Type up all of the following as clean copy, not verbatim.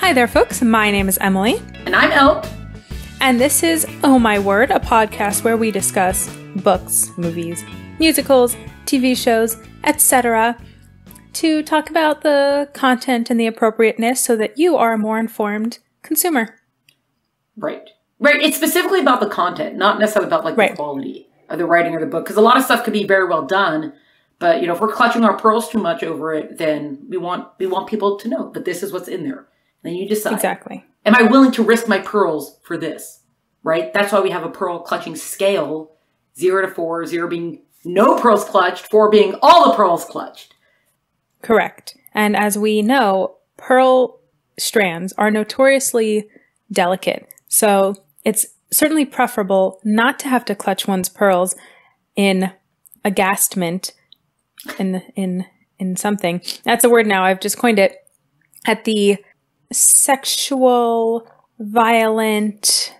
Hi there, folks. My name is Emily. And I'm Elle. And this is Oh My Word, a podcast where we discuss books, movies, musicals, TV shows, etc. to talk about the content and the appropriateness so that you are a more informed consumer. Right. It's specifically about the content, not necessarily about the quality of the writing of the book. Because a lot of stuff could be very well done. But, if we're clutching our pearls too much over it, then we want people to know that this is what's in there. And then you decide. Exactly. Am I willing to risk my pearls for this? Right? That's why we have a pearl clutching scale. 0 to 4, 0 being no pearls clutched, 4 being all the pearls clutched. Correct. And as we know, pearl strands are notoriously delicate. So it's certainly preferable not to have to clutch one's pearls in agastment, in something. That's a word now. I've just coined it. At the sexual, violent,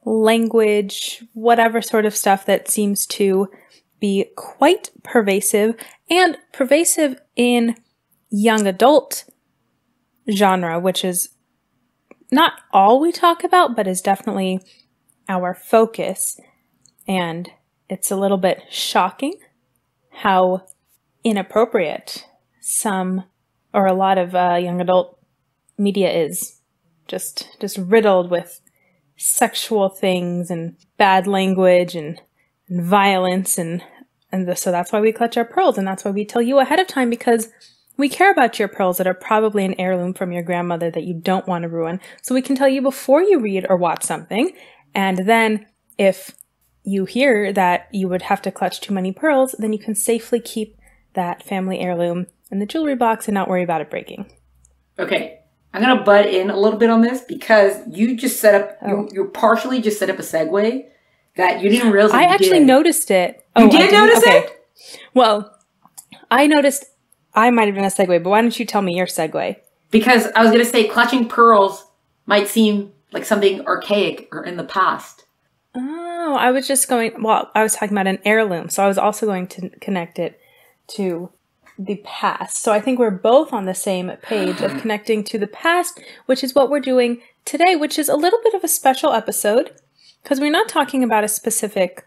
language, whatever sort of stuff that seems to be quite pervasive, and pervasive in young adult genre, which is not all we talk about, but is definitely our focus. And it's a little bit shocking how inappropriate some or a lot of young adult media is. Just riddled with sexual things and bad language and violence so that's why we clutch our pearls, and that's why we tell you ahead of time, because we care about your pearls that are probably an heirloom from your grandmother that you don't want to ruin. So we can tell you before you read or watch something. And then if you hear that you would have to clutch too many pearls, then you can safely keep that family heirloom in the jewelry box and not worry about it breaking. Okay. I'm going to butt in a little bit on this because you just set up, you partially just set up a segue that you didn't realize I actually noticed it. You did notice it? Well, I noticed I might have been a segue, but why don't you tell me your segue? Because I was going to say clutching pearls might seem like something archaic or in the past. Oh, I was talking about an heirloom, so I was also going to connect it to the past. So I think we're both on the same page of connecting to the past, which is what we're doing today, which is a little bit of a special episode because we're not talking about a specific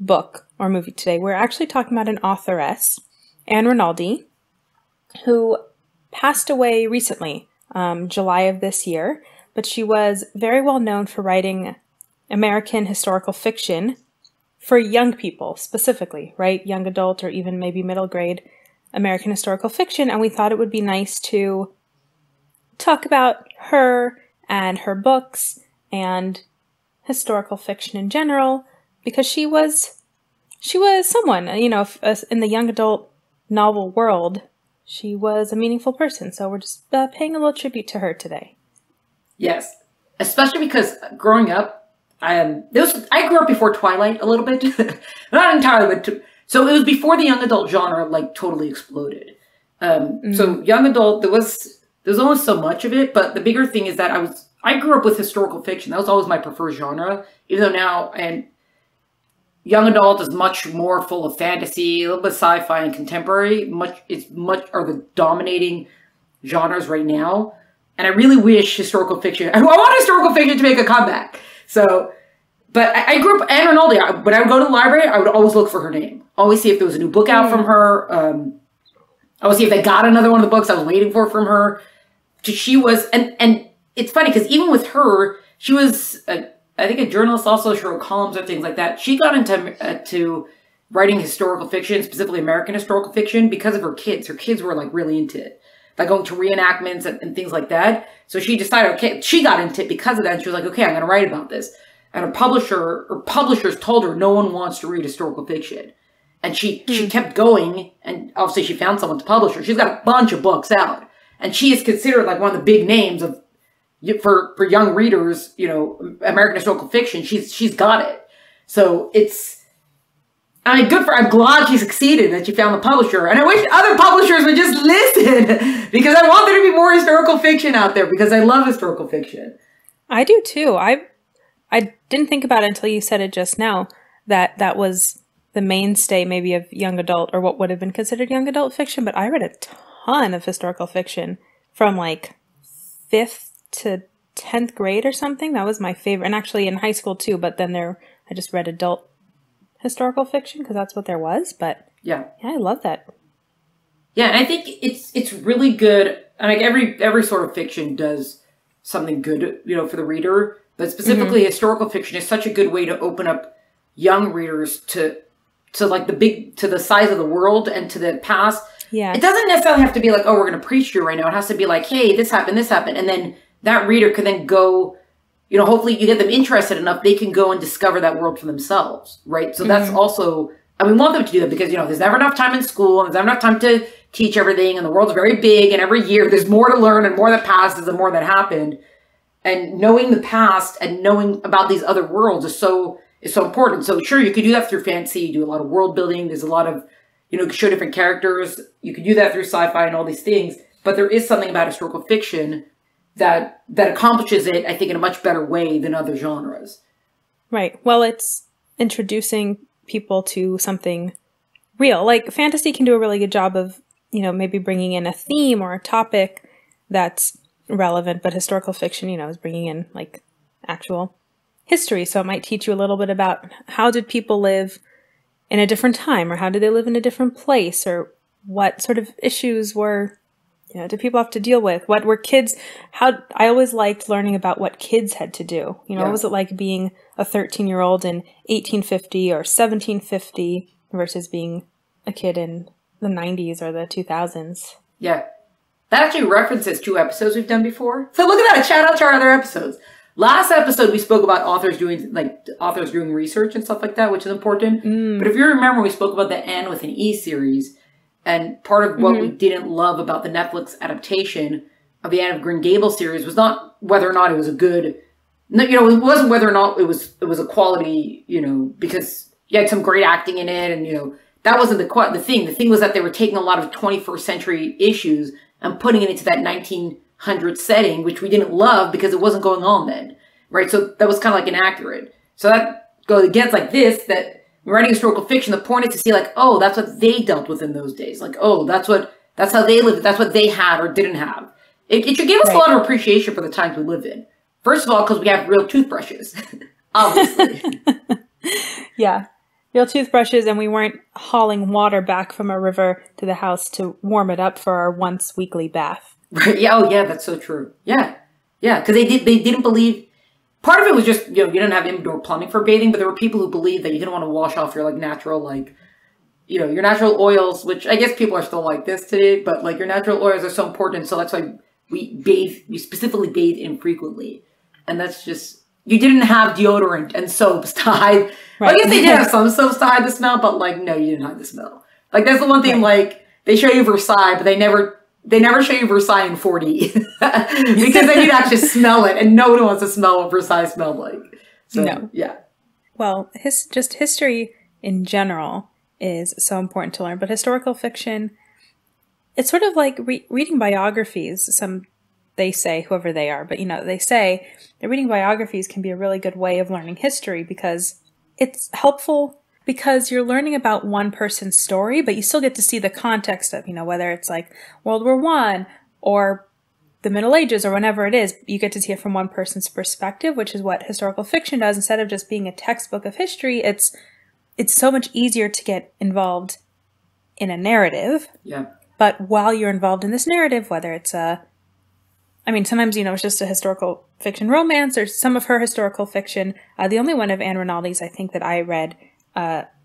book or movie today. We're actually talking about an authoress, Anne Rinaldi, who passed away recently, July of this year, but she was very well known for writing American historical fiction for young people specifically, right? Young adult or even maybe middle grade American historical fiction. And we thought it would be nice to talk about her and her books and historical fiction in general, because she was someone, in the young adult novel world, she was a meaningful person. So we're just paying a little tribute to her today. Yes. Especially because growing up, I grew up before Twilight a little bit. Not entirely, but so it was before the young adult genre totally exploded. So young adult, there was only so much of it, but the bigger thing is that I grew up with historical fiction. That was always my preferred genre, even though now and young adult is much more full of fantasy, a little bit sci-fi and contemporary. It's much are the dominating genres right now. And I really wish historical fiction, I want historical fiction to make a comeback. So, but I grew up, Anne Rinaldi, when I would go to the library, I would always look for her name. Always see if there was a new book out from her. I would see if they got another one of the books I was waiting for from her. She was, and it's funny because even with her, she was, I think a journalist also, she wrote columns or things like that. She got into writing historical fiction, specifically American historical fiction, because of her kids. Her kids were really into it. Going to reenactments and things like that. So she decided, okay, she got into it because of that. And she was like, okay, I'm going to write about this. And her publishers told her no one wants to read historical fiction. And she kept going. And obviously she found someone to publish her. She's got a bunch of books out. And she is considered one of the big names for young readers, American historical fiction. She's got it. So I'm glad she succeeded, that she found the publisher. And I wish other publishers would just listen because I want there to be more historical fiction out there because I love historical fiction. I do too. I didn't think about it until you said it just now, that was the mainstay maybe of young adult or what would have been considered young adult fiction. But I read a ton of historical fiction from 5th to 10th grade or something. That was my favorite. And actually in high school too, but then I just read adult historical fiction because that's what there was. But yeah, I love that. Yeah, and I think it's really good. And like every sort of fiction does something good, for the reader. But specifically, historical fiction is such a good way to open up young readers to like to the size of the world and to the past. Yeah, it doesn't necessarily have to be like, oh, we're going to preach to you right now. It has to be like, hey, this happened, and then that reader can then go. Hopefully, you get them interested enough, they can go and discover that world for themselves, right? So that's also, and we want them to do that because there's never enough time in school, and there's never enough time to teach everything, and the world's very big, and every year there's more to learn, and more that passes, and more that happened. And knowing the past and knowing about these other worlds is so important. So sure, you could do that through fantasy. You do a lot of world building. There's a lot of, you could show different characters. You could do that through sci-fi and all these things. But there is something about historical fiction that accomplishes it, I think, in a much better way than other genres. Right. Well, it's introducing people to something real. Like fantasy can do a really good job of, maybe bringing in a theme or a topic that's relevant, but historical fiction, is bringing in like actual history. So it might teach you a little bit about how did people live in a different time, or how did they live in a different place, or what sort of issues were, did people have to deal with? What were kids, I always liked learning about what kids had to do. What was it like being a 13-year-old in 1850 or 1750 versus being a kid in the 90s or the 2000s? Yeah. That actually references 2 episodes we've done before. So look at that. Shout out to our other episodes. Last episode, we spoke about authors doing research and stuff like that, which is important. But if you remember, we spoke about the Anne with an E series. And part of what we didn't love about the Netflix adaptation of the Anne of Green Gables series was not whether or not it was a good, it wasn't whether or not it was a quality, because you had some great acting in it. And, that wasn't the thing. The thing was that they were taking a lot of 21st century issues and putting it into that 1900 setting, which we didn't love because it wasn't going on then, right? So that was kind of like inaccurate. So that goes against like this, that writing historical fiction, the point is to see like, oh, that's what they dealt with in those days. Like, oh, that's how they lived. That's what they had or didn't have. It should give us a lot of appreciation for the times we live in. First of all, because we have real toothbrushes, obviously. Yeah. Real toothbrushes, and we weren't hauling water back from a river to the house to warm it up for our once weekly bath. Right. Yeah. Oh, yeah. That's so true. Yeah. Yeah. Because they didn't believe. Part of it was just, you didn't have indoor plumbing for bathing, but there were people who believed that you didn't want to wash off your like natural, like, your natural oils, which I guess people are still like this today, but like your natural oils are so important. So that's why we specifically bathe infrequently. And that's just, you didn't have deodorant and soaps to hide. Right. Well, I guess they did have some soaps to hide the smell, but like, no, you didn't hide the smell. Like that's the one thing, like they show you Versailles, but they never show you Versailles in 4D because then you'd actually smell it, and no one wants to smell what Versailles smelled like. So, no. Yeah. Well, just history in general is so important to learn, but historical fiction, it's sort of like reading biographies. They say, whoever they are, but they say that reading biographies can be a really good way of learning history because it's helpful because you're learning about one person's story, but you still get to see the context of, whether it's like World War I or the Middle Ages or whenever it is, you get to see it from one person's perspective, which is what historical fiction does. Instead of just being a textbook of history, it's so much easier to get involved in a narrative. Yeah. But while you're involved in this narrative, whether it's sometimes, it's just a historical fiction romance or some of her historical fiction. The only one of Anne Rinaldi's, I think, that I read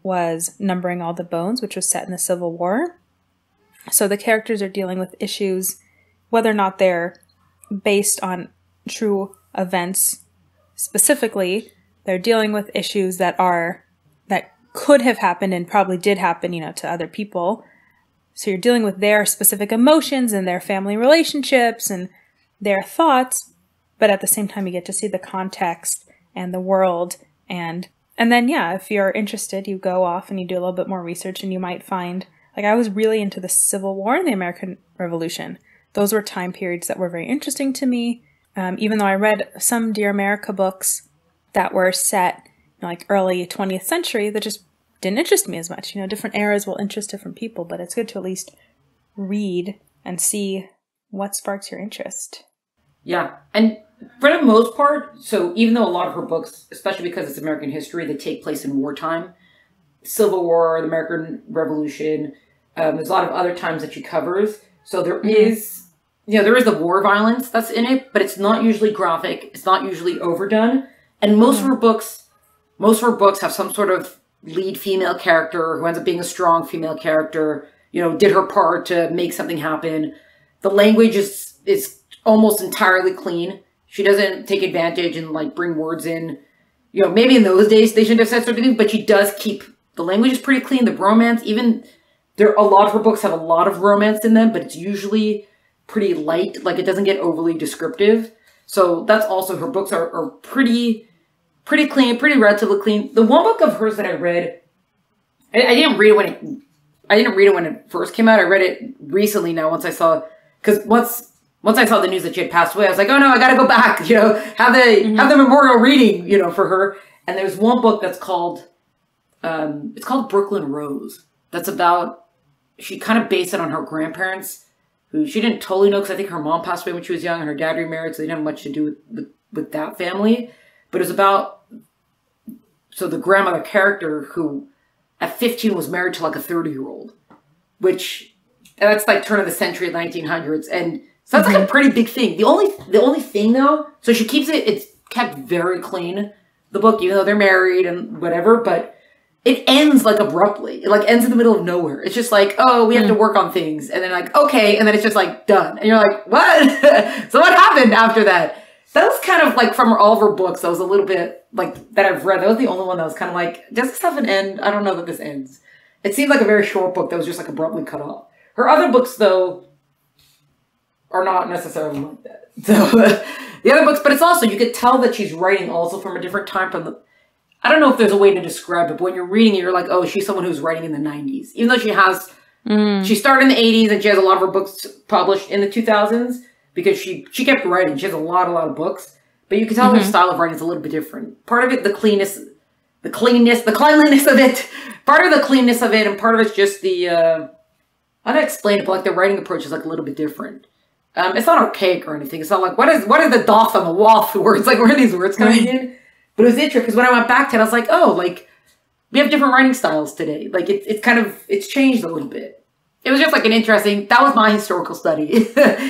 was Numbering All the Bones, which was set in the Civil War. So the characters are dealing with issues, whether or not they're based on true events specifically, they're dealing with issues that could have happened and probably did happen, to other people. So you're dealing with their specific emotions and their family relationships and their thoughts, but at the same time you get to see the context and the world and then, if you're interested, you go off and you do a little bit more research and you might find, like I was really into the Civil War and the American Revolution. Those were time periods that were very interesting to me. Even though I read some Dear America books that were set like early 20th century that just didn't interest me as much. Different eras will interest different people, but it's good to at least read and see what sparks your interest. Yeah. And for the most part, so even though a lot of her books, especially because it's American history, they take place in wartime, Civil War, the American Revolution, there's a lot of other times that she covers. So there is, there is the war violence that's in it, but it's not usually graphic. It's not usually overdone. And most of her books have some sort of lead female character who ends up being a strong female character, did her part to make something happen. The language is almost entirely clean. She doesn't take advantage and like bring words in. Maybe in those days they shouldn't have said certain things, but she does keep the language is pretty clean. The romance, a lot of her books have a lot of romance in them, but it's usually pretty light. Like it doesn't get overly descriptive. So that's also, her books are pretty clean, pretty relatively clean. The one book of hers that I read, I didn't read it when it first came out. I read it recently now once I saw the news that she had passed away. I was like, oh no, I gotta go back, have the memorial reading, for her. And there's one book that's called, it's called Brooklyn Rose. That's about, she kind of based it on her grandparents, who she didn't totally know because I think her mom passed away when she was young and her dad remarried, so they didn't have much to do with that family. But it's about, so the grandmother character who at 15 was married to like a 30-year-old, which that's like turn of the century, 1900s. And so that's like a pretty big thing. The only thing though, so she keeps it's kept very clean, the book, even though they're married and whatever, but it ends like abruptly. It like ends in the middle of nowhere. It's just like, oh, we have to work on things. And then like, okay. And then it's just like done. And you're like, what? So what happened after that? That was kind of like from all of her books. That was a little bit like that I've read. That was the only one that was kind of like, does this have an end? I don't know that this ends. It seemed like a very short book that was just like abruptly cut off. Her other books though are not necessarily like that. So the other books, but it's also, you could tell that she's writing also from a different time from I don't know if there's a way to describe it, but when you're reading it, you're like, oh, she's someone who's writing in the 90s. Even though she started in the 80s and she has a lot of her books published in the 2000s because she kept writing. She has a lot of books. But you can tell her style of writing is a little bit different. Part of it, the cleanliness of it. Part of the cleanness of it, and part of it's just the, I don't know explain it, but like the writing approach is like a little bit different. It's not archaic or anything. It's not like, what is the doth on the wath words? Like, where are these words coming in? But it was interesting because when I went back to it, I was like, oh, like, we have different writing styles today. Like, it's changed a little bit. It was just like that was my historical study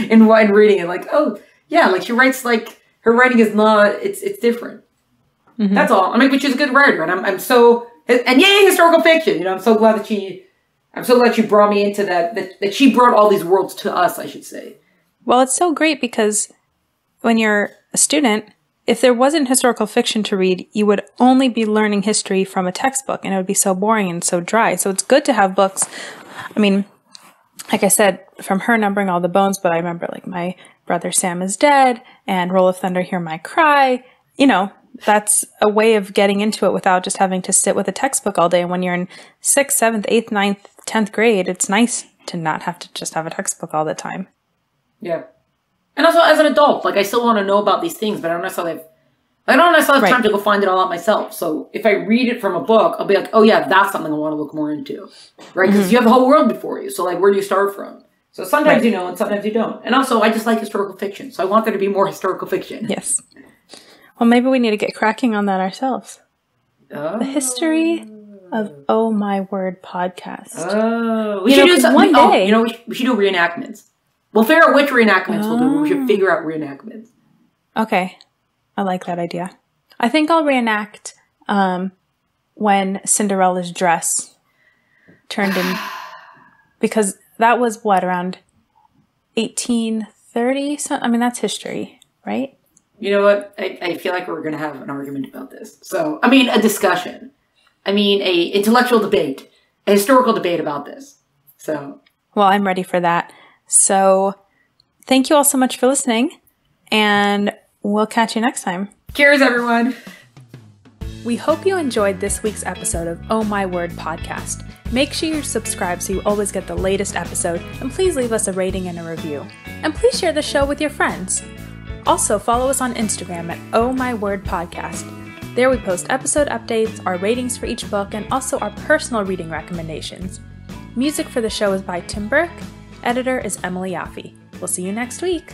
in reading it. Like, oh, yeah, like she writes like, her writing is not, it's different. That's all. I mean, but she's a good writer. And I'm so, and yay, historical fiction. I'm so glad that she brought me into that she brought all these worlds to us, I should say. Well, it's so great because when you're a student, if there wasn't historical fiction to read, you would only be learning history from a textbook, and it would be so boring and so dry. So it's good to have books. I mean, like I said, from her numbering all the bones, but I remember like My Brother Sam is Dead and Roll of Thunder, Hear My Cry. That's a way of getting into it without just having to sit with a textbook all day. And when you're in 6th, 7th, 8th, 9th, 10th grade, it's nice to not have to just have a textbook all the time. Yeah. And also, as an adult, like, I still want to know about these things, but I don't necessarily have time to go find it all out myself. So if I read it from a book, I'll be like, oh yeah, that's something I want to look more into, right? Because you have the whole world before you. So like, where do you start from? So sometimes you know, and sometimes you don't. And also, I just like historical fiction. So I want there to be more historical fiction. Yes. Well, maybe we need to get cracking on that ourselves. Oh. The history of Oh My Word podcast. Oh. We should do something. One day. We should do reenactments. We'll figure out which reenactments we'll do. We should figure out reenactments. Okay. I like that idea. I think I'll reenact when Cinderella's dress turned in, because that was around 1830? I mean, that's history, right? You know what? I feel like we're going to have an argument about this. So, I mean, a discussion. I mean, a intellectual debate, a historical debate about this. So. Well, I'm ready for that. So, thank you all so much for listening, and we'll catch you next time. Cheers, everyone. We hope you enjoyed this week's episode of Oh My Word podcast. Make sure you're subscribed so you always get the latest episode, and please leave us a rating and a review. And please share the show with your friends. Also, follow us on Instagram at Oh My Word podcast. There we post episode updates, our ratings for each book, and also our personal reading recommendations. Music for the show is by Tim Burke. Editor is Emily Yaffe. We'll see you next week.